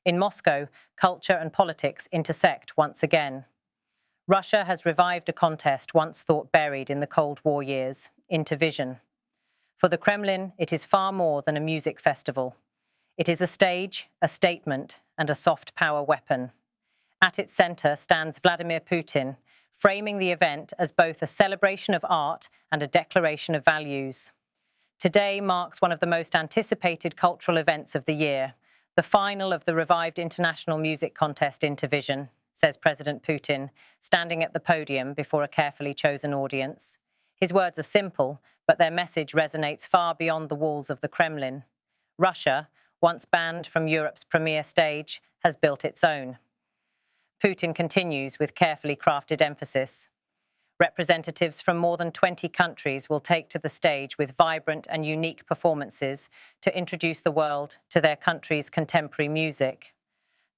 In Moscow, culture and politics intersect once again. Russia has revived a contest once thought buried in the Cold War years, Intervision. For the Kremlin, it is far more than a music festival. It is a stage, a statement, and a soft power weapon. At its center stands Vladimir Putin, framing the event as both a celebration of art and a declaration of values. Today marks one of the most anticipated cultural events of the year, the final of the revived international music contest Intervision, says President Putin, standing at the podium before a carefully chosen audience. His words are simple, but their message resonates far beyond the walls of the Kremlin. Russia, once banned from Europe's premier stage, has built its own. Putin continues with carefully crafted emphasis. Representatives from more than 20 countries will take to the stage with vibrant and unique performances to introduce the world to their country's contemporary music.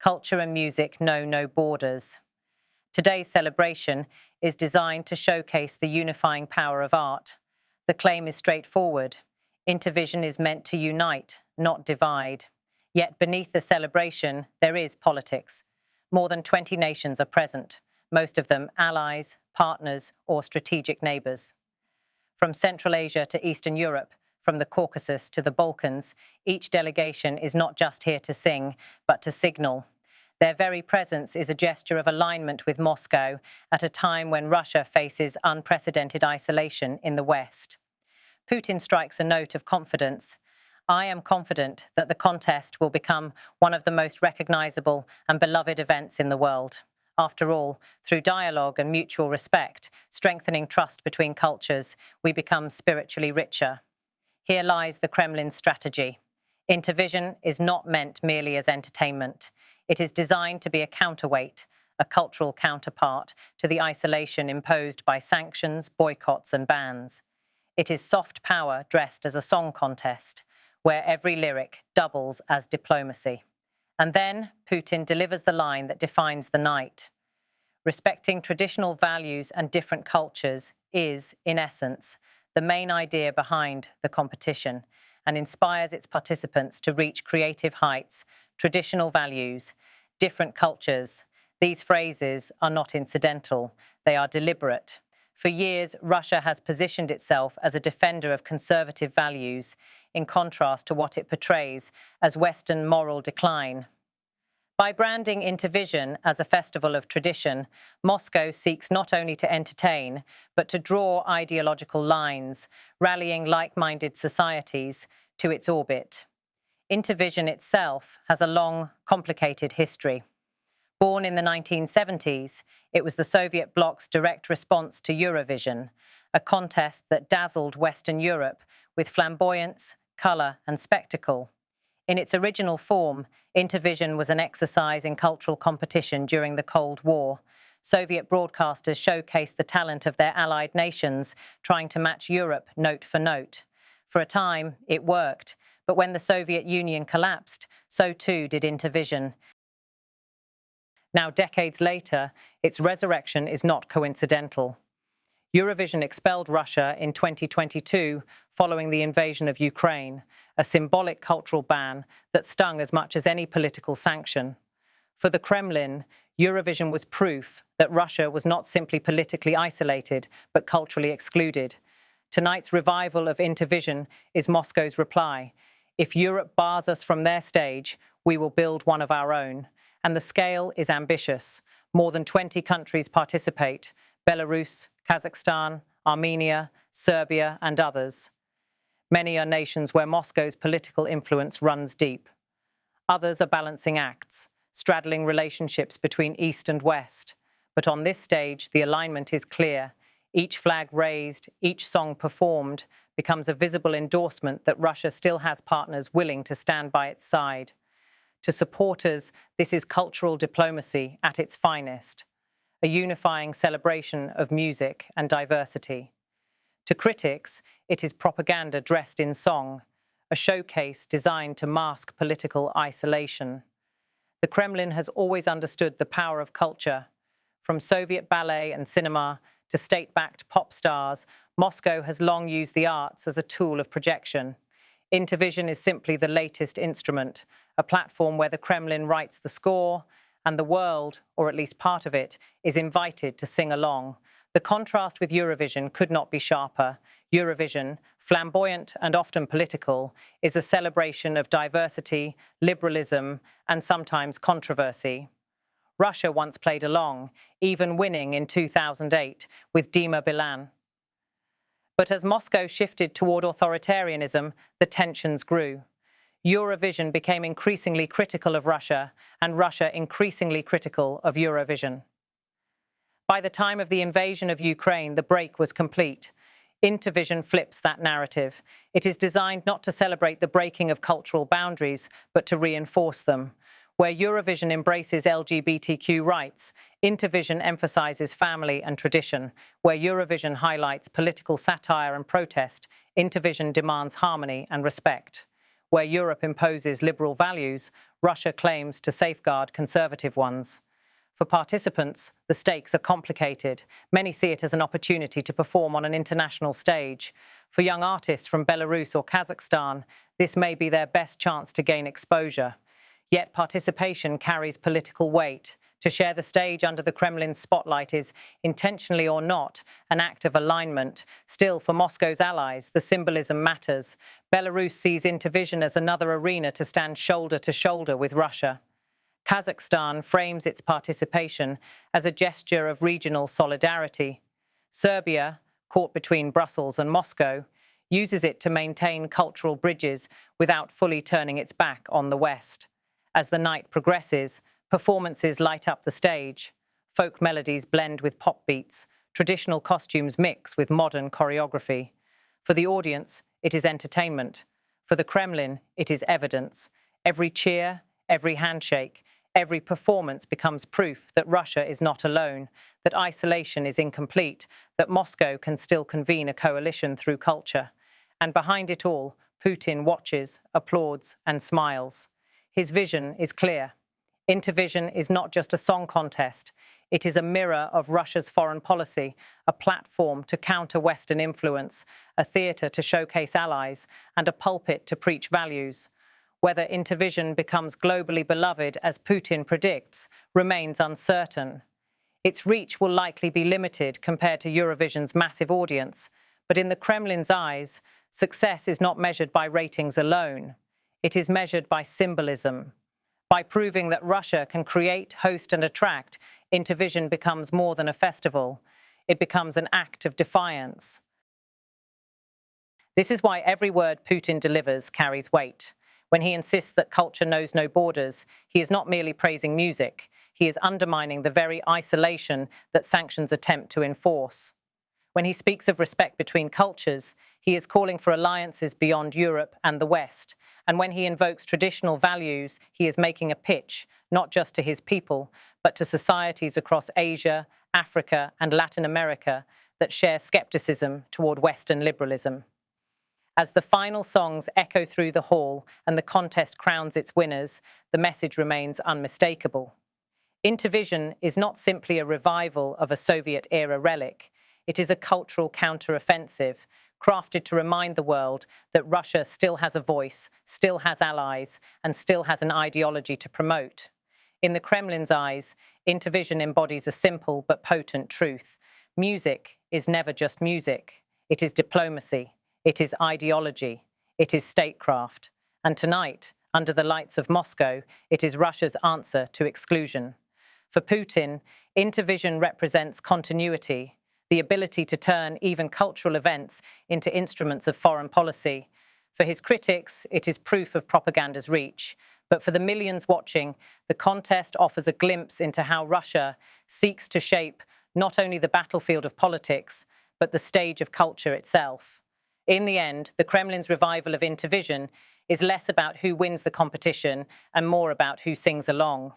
Culture and music know no borders. Today's celebration is designed to showcase the unifying power of art. The claim is straightforward. Intervision is meant to unite, not divide. Yet beneath the celebration, there is politics. More than 20 nations are present, most of them allies, partners, or strategic neighbors. From Central Asia to Eastern Europe, from the Caucasus to the Balkans, each delegation is not just here to sing, but to signal. Their very presence is a gesture of alignment with Moscow at a time when Russia faces unprecedented isolation in the West. Putin strikes a note of confidence. I am confident that the contest will become one of the most recognizable and beloved events in the world. After all, through dialogue and mutual respect, strengthening trust between cultures, we become spiritually richer. Here lies the Kremlin's strategy. Intervision is not meant merely as entertainment. It is designed to be a counterweight, a cultural counterpart to the isolation imposed by sanctions, boycotts, and bans. It is soft power dressed as a song contest, where every lyric doubles as diplomacy. And then Putin delivers the line that defines the night. Respecting traditional values and different cultures is, in essence, the main idea behind the competition and inspires its participants to reach creative heights, traditional values, different cultures. These phrases are not incidental, they are deliberate. For years, Russia has positioned itself as a defender of conservative values, in contrast to what it portrays as Western moral decline. By branding Intervision as a festival of tradition, Moscow seeks not only to entertain, but to draw ideological lines, rallying like-minded societies to its orbit. Intervision itself has a long, complicated history. Born in the 1970s, it was the Soviet bloc's direct response to Eurovision, a contest that dazzled Western Europe with flamboyance, color, and spectacle. In its original form, Intervision was an exercise in cultural competition during the Cold War. Soviet broadcasters showcased the talent of their allied nations, trying to match Europe note for note. For a time, it worked, but when the Soviet Union collapsed, so too did Intervision. Now, decades later, its resurrection is not coincidental. Eurovision expelled Russia in 2022 following the invasion of Ukraine, a symbolic cultural ban that stung as much as any political sanction. For the Kremlin, Eurovision was proof that Russia was not simply politically isolated, but culturally excluded. Tonight's revival of Intervision is Moscow's reply. If Europe bars us from their stage, we will build one of our own. And the scale is ambitious. More than 20 countries participate: Belarus, Kazakhstan, Armenia, Serbia, and others. Many are nations where Moscow's political influence runs deep. Others are balancing acts, straddling relationships between East and West. But on this stage, the alignment is clear. Each flag raised, each song performed, becomes a visible endorsement that Russia still has partners willing to stand by its side. To supporters, this is cultural diplomacy at its finest, a unifying celebration of music and diversity. To critics, it is propaganda dressed in song, a showcase designed to mask political isolation. The Kremlin has always understood the power of culture. From Soviet ballet and cinema to state-backed pop stars, Moscow has long used the arts as a tool of projection. Intervision is simply the latest instrument, a platform where the Kremlin writes the score and the world, or at least part of it, is invited to sing along. The contrast with Eurovision could not be sharper. Eurovision, flamboyant and often political, is a celebration of diversity, liberalism, and sometimes controversy. Russia once played along, even winning in 2008 with Dima Bilan. But as Moscow shifted toward authoritarianism, the tensions grew. Eurovision became increasingly critical of Russia, and Russia increasingly critical of Eurovision. By the time of the invasion of Ukraine, the break was complete. Intervision flips that narrative. It is designed not to celebrate the breaking of cultural boundaries, but to reinforce them. Where Eurovision embraces LGBTQ rights, Intervision emphasizes family and tradition. Where Eurovision highlights political satire and protest, Intervision demands harmony and respect. Where Europe imposes liberal values, Russia claims to safeguard conservative ones. For participants, the stakes are complicated. Many see it as an opportunity to perform on an international stage. For young artists from Belarus or Kazakhstan, this may be their best chance to gain exposure. Yet participation carries political weight. To share the stage under the Kremlin's spotlight is, intentionally or not, an act of alignment. Still, for Moscow's allies, the symbolism matters. Belarus sees Intervision as another arena to stand shoulder to shoulder with Russia. Kazakhstan frames its participation as a gesture of regional solidarity. Serbia, caught between Brussels and Moscow, uses it to maintain cultural bridges without fully turning its back on the West. As the night progresses, performances light up the stage. Folk melodies blend with pop beats. Traditional costumes mix with modern choreography. For the audience, it is entertainment. For the Kremlin, it is evidence. Every cheer, every handshake, every performance becomes proof that Russia is not alone, that isolation is incomplete, that Moscow can still convene a coalition through culture. And behind it all, Putin watches, applauds, and smiles. His vision is clear. Intervision is not just a song contest. It is a mirror of Russia's foreign policy, a platform to counter Western influence, a theatre to showcase allies, and a pulpit to preach values. Whether Intervision becomes globally beloved, as Putin predicts, remains uncertain. Its reach will likely be limited compared to Eurovision's massive audience, but in the Kremlin's eyes, success is not measured by ratings alone. It is measured by symbolism. By proving that Russia can create, host, and attract, Intervision becomes more than a festival. It becomes an act of defiance. This is why every word Putin delivers carries weight. When he insists that culture knows no borders, he is not merely praising music. He is undermining the very isolation that sanctions attempt to enforce. When he speaks of respect between cultures, he is calling for alliances beyond Europe and the West. And when he invokes traditional values, he is making a pitch, not just to his people, but to societies across Asia, Africa, and Latin America that share skepticism toward Western liberalism. As the final songs echo through the hall and the contest crowns its winners, the message remains unmistakable. Intervision is not simply a revival of a Soviet-era relic. It is a cultural counter-offensive, crafted to remind the world that Russia still has a voice, still has allies, and still has an ideology to promote. In the Kremlin's eyes, Intervision embodies a simple but potent truth. Music is never just music. It is diplomacy. It is ideology. It is statecraft. And tonight, under the lights of Moscow, it is Russia's answer to exclusion. For Putin, Intervision represents continuity, the ability to turn even cultural events into instruments of foreign policy. For his critics, it is proof of propaganda's reach. But for the millions watching, the contest offers a glimpse into how Russia seeks to shape not only the battlefield of politics, but the stage of culture itself. In the end, the Kremlin's revival of Intervision is less about who wins the competition and more about who sings along.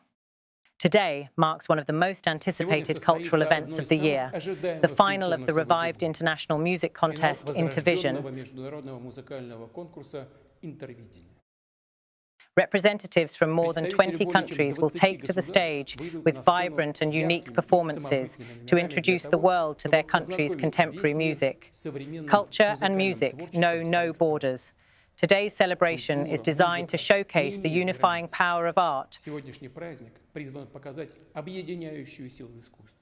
Today marks one of the most anticipated cultural events of the year, the final of the revived international music contest Intervision. Representatives from more than 20 countries will take to the stage with vibrant and unique performances to introduce the world to their country's contemporary music. Culture and music know no borders. Today's celebration is designed to showcase the unifying power of art. Сегодняшний праздник призван показать объединяющую силу искусства.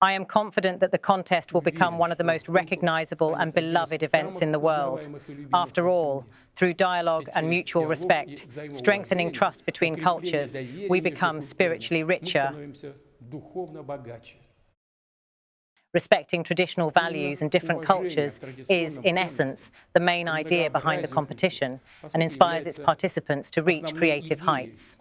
I am confident that the contest will become one of the most recognizable and beloved events in the world. After all, through dialogue and mutual respect, strengthening trust between cultures, we become spiritually richer. Respecting traditional values and different cultures is, in essence, the main idea behind the competition and inspires its participants to reach creative heights.